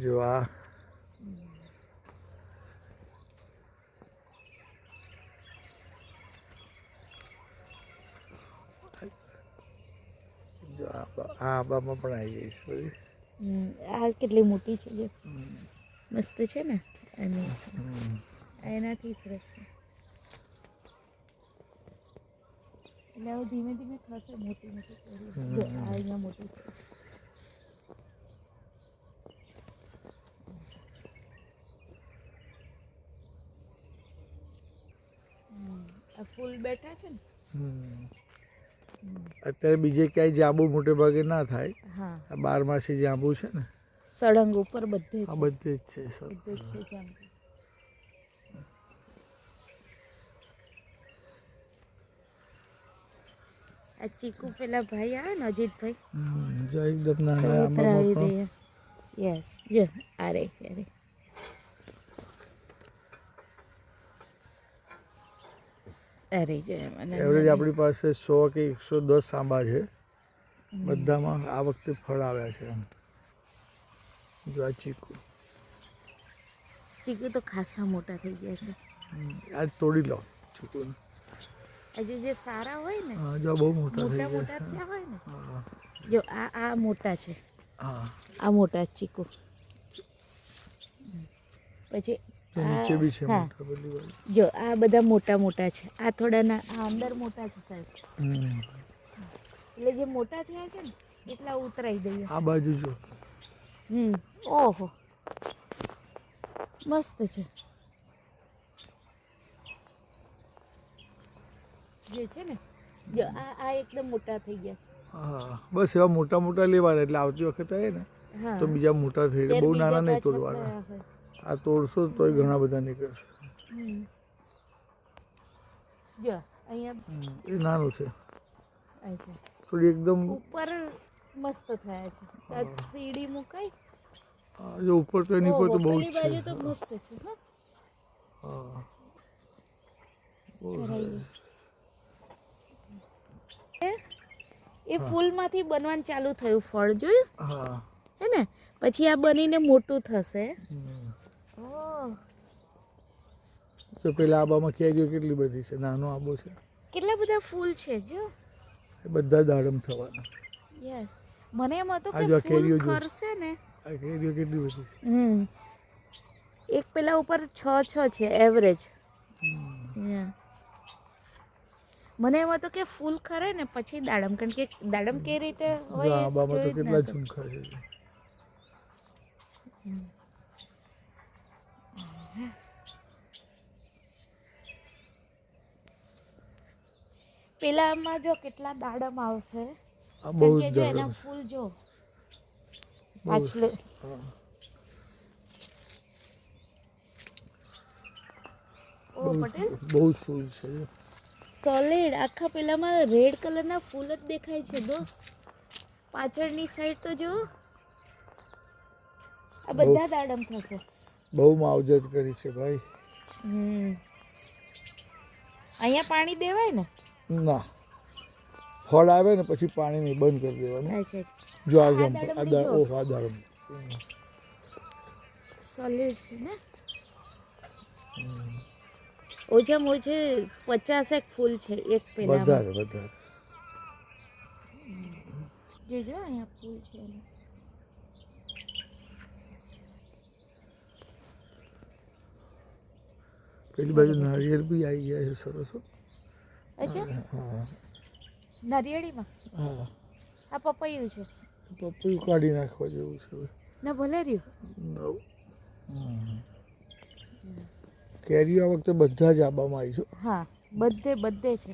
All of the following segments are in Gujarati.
જો આ જો આંબામાં પણ આવી ગઈ છે બધી. આ કેટલી મોટી છે જો, મસ્ત છે ને. અને એનાથી સરસ છે. એટલે હવે ધીમે ધીમે થશે મોટી મોટી કેરી. જો આ અહીંયા મોટી છે. આ ફૂલ બેઠા છે ને. અત્યારે બીજે ક્યાંય જાંબુ મોટે ભાગે ના થાય. હા, આ 12માસી જાંબુ છે ને, સળંગ ઉપર બધે આ છે. બધે જ છે સર. બધે જ છે જાંબુ. આ ચીકુ પેલા ભાઈ આવે ને અજીતભાઈ, જો એકદમ નાના તો આંબામાં ઉતરાવી પણ દઈએ. યસ, જો આ રે અરે અરે જો એમાં એવરેજ આપણી પાસે 100 કે 110 આંબા છે. બધામાં આ વખતે ફળ આવ્યા છે. જો આ ચીકુ ચીકુ તો ખાસા મોટા થઈ ગયા છે. આજ તોડી લો ચીકુને. આજે જે સારા હોય ને, હા જો બહુ મોટા થઈ મોટા ગયા મોટા છે. થયા હોય ને, હા જો આ મોટા છે. હા આ મોટા ચીકુ. પછી જો નીચે બી છે હા, મોટા બધી વાળી. જો આ બધા મોટા મોટા છે. આ થોડા ના આ અંદર મોટા છે સાહેબ. એટલે જે મોટા થયા છે ને એટલા ઉતરાઈ દઈએ. આ બાજુ જો. ઓહો, મસ્ત છે. જે છે ને, જો આ એકદમ મોટા થઈ ગયા છે. હા બસ એવા મોટા મોટા લેવાના એટલે આવતી વખતે આવે ને હા, તો બીજા મોટા થઈ જાય. બહુ નાના નહીં પાછા તોડવાના. થયા હોય. આ તોડશો તોય ઘણા બધા નીકળશે. જો અહીંયા એ નાનું છે અચ્છા. થોડી એકદમ. ઉપર મસ્ત થયા છે. ત્યાં સીડી મુકાઈ. જો ઉપર તો એની પર તો બહુ જ પેલી છે. બાજુ તો મસ્ત છે. હા એ ફૂલમાંથી બનવાનું ચાલુ થયું ફળ, જોયું હા હે ને? પછી આ બનીને મોટું થશે. ઓહ, તો પેલા આંબામાં કેરીઓ કેટલી બધી છે. નાનો આંબો છે. કેટલા બધા ફૂલ છે જો. એ બધા દાડમ થવાના. યસ, મને એમ હતું આ કે જો આ ફૂલ કેરીઓ જો. ખરશે ને. આ કેરીઓ કેટલી બધી છે. એક પેલા ઉપર 6 છે એવરેજ. મને એમ હતું કે ફૂલ ખરે ને પછી દાડમ, કારણ કે દાડમ કેવી રીતે જો હોય એ આંબામાં તો જોયું જ કેટલા નહોતું. ઝુમખા છે. પેલામાં જો કેટલા દાડમ આવશે. આ બહુ કારણ જ કે જો દાડમ એના છે. ફૂલ જો બહુ પાછલે. હા ઓ પટેલ, બહુ જ ફૂલ છે. સોલિડ આખા પેલામાં રેડ કલરના ફૂલ જ દેખાય છે દોસ્ત. પાછળની સાઈડ તો જો, આ બધા દાડમ થશે. બહુ માવજત કરી છે ભાઈ. અહીંયા પાણી દેવાય ને? ના, ફળ આવે ને પછી પાણી નહીં, બંધ કરી દેવાનું. અચ્છા અચ્છા. જો આ આ જમ દાડમ આ બી જો ઓહ આ દાડમ સોલિડ છે ને. ઓછામાં ઓછે 50 ફૂલ છે એક પેલામાં. વધારે વધારે. જોજો અહીંયા ફૂલ છે એનું. પેલી બાજુ નાળિયેર બી આવી ગયા છે સરસ. અચ્છા, હા નારિયેળીમાં હા આ પપૈયું છે. પપૈયું કાઢી નાખવા જેવું છે. ના ભલે રહ્યું. કેરીઓ આ વખતે બધા જ આંબામાં આવી છે. હા, બધે છે.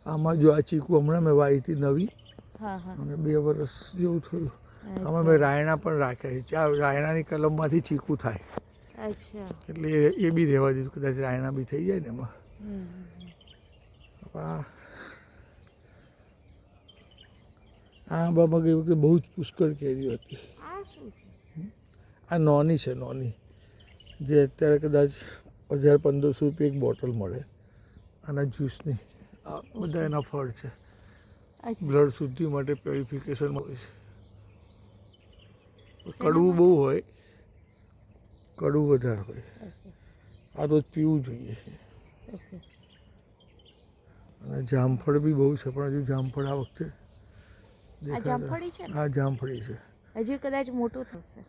આમાં જો આ ચીકુ હમણાં મેં વાવી હતી નવી, હા હા, અને 2 વર્ષ જેવું થયું. આમાં મેં રાયણા પણ રાખ્યા છે. આ રાયણાની કલમમાંથી ચીકુ થાય. અચ્છા. એટલે એ બી રહેવા દીધું. કદાચ રાયણા બી થઈ જાય ને એમાં. આ આંબામાં ગઈ વખતે બહુ જ પુષ્કળ કેરીઓ હતી. આ શું છે? આ નોની છે, નોની, જે અત્યારે કદાચ 1000-1500 રૂપિયા એક બોટલ મળે આના જ્યુસની. આ બધા એના ફળ છે. અચ્છા. બ્લડ શુદ્ધિ માટે પ્યોરિફિકેશન હોય છે. કડવું બહુ હોય, કડવું વધારે હોય. અચ્છા, આ રોજ પીવું જોઈએ. ઓકે. અને જામફળ બી બહુ છે, પણ હજુ જામફળ આ વખતે આ જામફળી છે ને? આ જામફળી છે. હજી કદાચ મોટું થશે.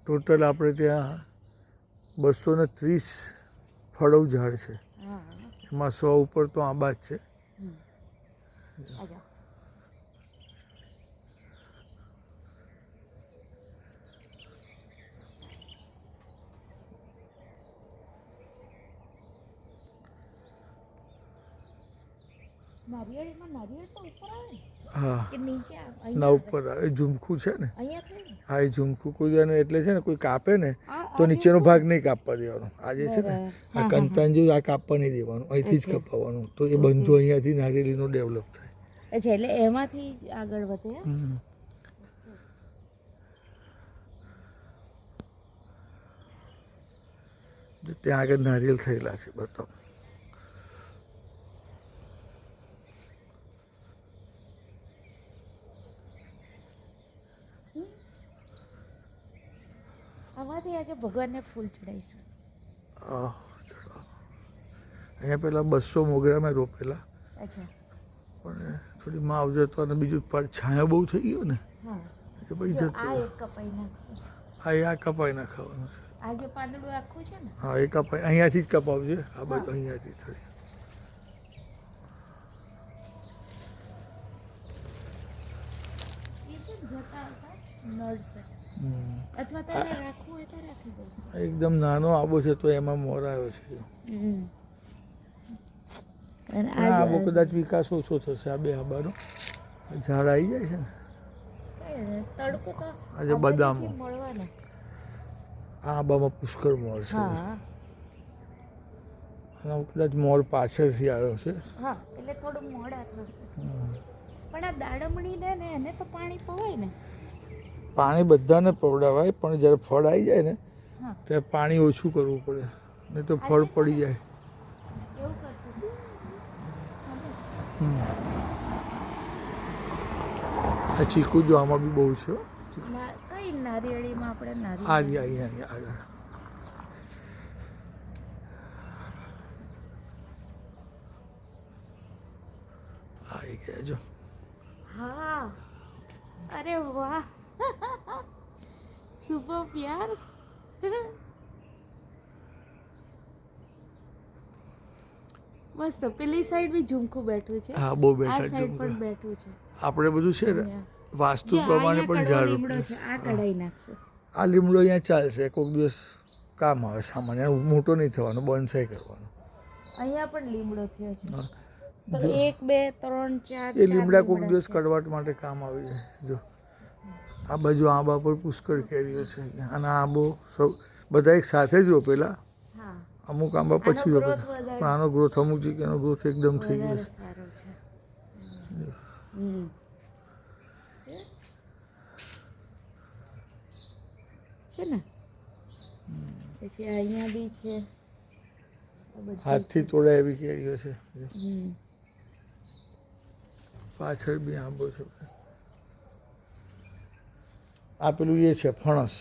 ટોટલ આપણે ત્યાં 230 ફળો ઝાડ છે. હા. એમાં 100 ઉપર તો આંબા જ છે. આજા. નારિયેળીમાં નારિયેળ તો ઉપર આવે ને હા, કે નીચે આવે? ના અહીંયા ઉપર આવે. ઝુમખું છે ને, અહીંયા થાય ને? હા એ ઝુમખું કોઈ એટલે છે ને કોઈ કાપે ને તો આ નીચેનો જે ભાગ નહીં કાપવા દેવાનો. આજે છે ને બરાબર. આ કંતાન જેવું આ કાપવા નહીં દેવાનું, અહીંથી જ અચ્છા. કપાવવાનું. તો એ બંધો અહીંયાથી નારિયેળીનો ડેવલપ થાય. અચ્છા, એટલે એમાંથી જ આગળ વધે એમ? ત્યાં આગળ નારિયેલ થયેલા છે બતાવો. આમાંથી આજે ભગવાનને ફૂલ ચડાવીશું. અહીંયા પેલા 200 મોગરા મેં રોપેલા, અચ્છા. પણ થોડી માવજત અને બીજું છાંયો બહુ થઈ ગયો ને હા. એ પછી જો જતું આ રહ્યું. એક કપાઈ નાખશું. આ કપાઈ નાખવાનું છે. આ જે પાંદડું આખું છે ને? હા એ કપાઈ અહીંયાથી જ કપાવજે. આ બધું અહીંયાથી થોડી. એ છે ને જતા આવતા નડશે. અથવા તારે રાખવું હોય તો રાખી દઉં. એકદમ નાનો આબો છે તો એમાં મોર આવ્યો છે. અને આ આબો કદાચ વિકાસ ઓછો થશે. આ બે આંબાનો ઝાડ આવી જાય છે ને. કઈ ને તડકો તો આજે બદામો. મળવાનો. આ આંબામાં પુષ્કળ મોર છે. હા અને કદાચ મોર પાછળથી આવ્યો છે. હા, એટલે થોડું મોડા થશે. પણ આ દાડમણી ને એને તો પાણી પવાય ને? પાણી બધાને પવડાવાય, પણ જ્યારે ફળ આવી જાય ને હા. ત્યારે પાણી ઓછું કરવું પડે, નહીં તો ફળ પડી જાય. એવું કરશું. આ ચીકુ જો આમાં બી બહુ છે હો. કઈ નારિયેળીમાં આપણે આ નારિયેળ અહીંયા આગળ આવી ગયા જો. હા, અરે વાહ, સુપર યાર. મસ્ત. પેલી સાઈડ બી ઝુમખું બેઠું છે. હા બહુ આ બેઠા સાઈડ જો. પણ બેઠું છે. આપણે બધું છે ને વાસ્તુ જો પ્રમાણે અહીંયા પણ કડવો ઝાડ લીમડો રોપીએ. છે, આ કઢાઈ નાખશે. આ લીમડો અહીંયા ચાલશે, કોઈક દિવસ કામ આવે સામાન્ય. મોટો નહીં થવાનો, બોન્સાઈ કરવાનો. અહીંયા પણ લીમડો થયો છે. હા. તો 1 2 3 4 એ લીમડા કોઈક દિવસ કડવાટ માટે કામ આવી જાય. જો આ બાજુ આંબા પર પુષ્કળ કેરીઓ છે. અને આંબો સૌ બધા એક સાથે જ રોપેલા. હા, અમુક આંબા પછી growth રોપેલા, વધારે. પણ આનો ગ્રોથ અમુક જગ્યાનો ગ્રોથ એકદમ થઈ ગયો વધારે છે. સારો છે. છે ને? પછી અહીંયા બી છે. આ બધી હાથથી તોડાય એવી કેરીઓ છે. હમ. પાછળ બી આંબો છે. આ પેલું એ છે ફણસ.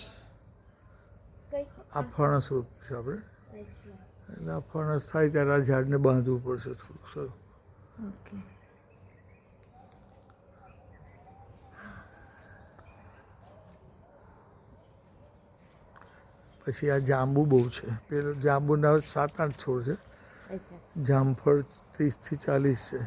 કઈ? આ ફણસ રોપ્યું છે આપણે. અચ્છા, એટલે આ ફણસ થાય ત્યારે આ ઝાડને બાંધવું પડશે થોડું સારું. ઓકે. પછી આ જાંબુ બહુ છે. પેલું જાંબુના 7-8 છોડ છે. અચ્છા, જામફળ 30 થી 40 છે.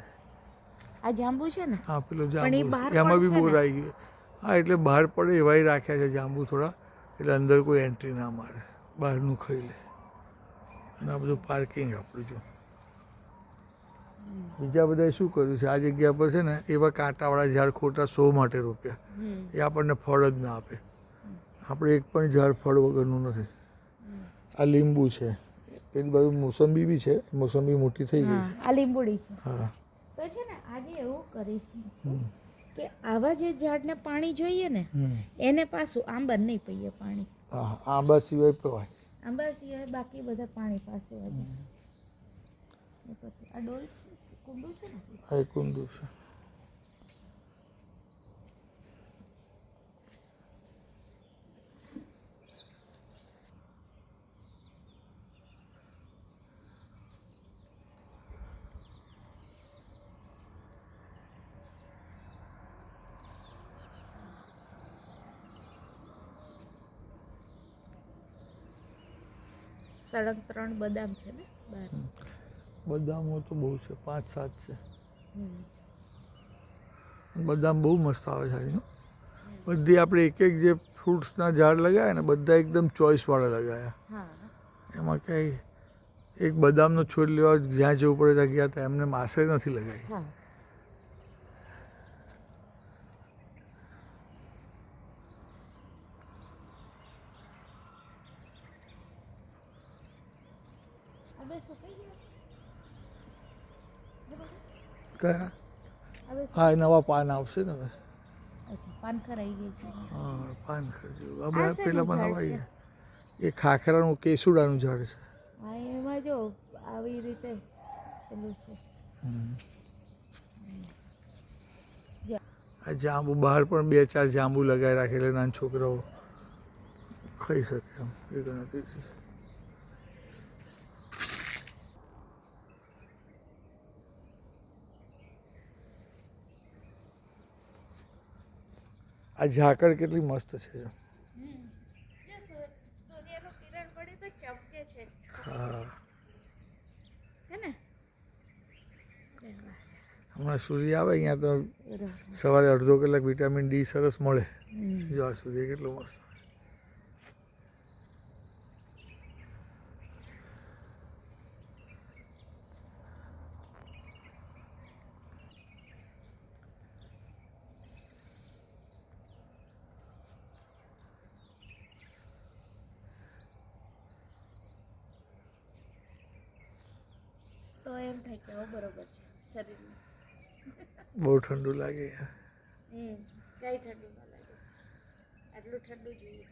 આ જાંબુ છે ને? હા પેલું પણ એ જાંબુ બહાર એમાં બી પડશે બોર ને? આવી ગયું. હા એટલે બહાર પડે એવાય રાખ્યા છે જાંબુ થોડા, એટલે અંદર કોઈ એન્ટ્રી ના મારે, બહારનું ખાઈ લે. અને આ બધું પાર્કિંગ આપણું જો. બીજા બધાએ શું કર્યું છે આ જગ્યા પર છે ને એવા કાંટાવાળા ઝાડ ખોટા 100 માટે રોપ્યા. એ આપણને ફળ જ ના આપે. આપણે એક પણ ઝાડ ફળ વગરનું નથી. આ લીંબુ છે. પેલી બાજુ મોસંબી બી છે. મોસંબી મોટી થઈ ગઈ હા, છે. આ લીંબુડી છે. હા તો છે ને આજે એવું કરીશું કે આવા જે ઝાડને પાણી જોઈએ ને એને પાછું આંબા નહીં પીએ પાણી. હા આંબા સિવાય પવાય. આંબા સિવાય બાકી બધા પાણી પાસે આજે. પછી આ ડોલ છે, કુંડું છે ને? આ એક ઊંધું છે. સળંગ 3 બદામ છે ને બહાર. બદામો તો બહુ છે, 5-7 છે. હમ. બદામ બહુ મસ્ત આવે છે એનું. બધી આપણે એક એક જે ફ્રૂટ્સના ઝાડ લગાવ્યા ને બધા એકદમ ચોઈસવાળા લગાવ્યા. હા. એમાં ક્યાંય એક બદામનો છોડ લેવા જ્યાં જવું પડે ત્યાં ગયા હતા, એમને માસે નથી લગાવી. હા. હવે સુકાઈ ગયા? કયા? હવે હા, એ નવા પાન આવશે ને હવે. અચ્છા, પાનખર આવી ગઈ છે. હા, પાનખર જેવું. આ હવે શેનું પેલા પણ ઝાડ નવાઈ છે? ગયા. એ ખાખરાનું કેસુડાનું ઝાડ છે. હા, એમાં જો આવી રીતે પેલું છે. આ જાંબુ બહાર પણ 2-4 જાંબુ લગાવી રાખેલા, નાના છોકરાઓ ખાઈ શકે એમ એ ગણતરી છે. આ ઝાકળ કેટલી મસ્ત છે. સૂર્યનું કિરણ પડે તો ચમકે છે. હા, હે ને? હમણાં સૂર્ય આવે અહીંયા તો સવારે અડધો કલાક વિટામિન ડી સરસ મળે. જો આ સૂર્ય કેટલો મસ્ત. તો એમ થાય કે બરોબર છે શરીરને. બહુ ઠંડુ લાગે યાર. કઈ ઠંડુ ન લાગે, આટલું ઠંડુ જોઈએ.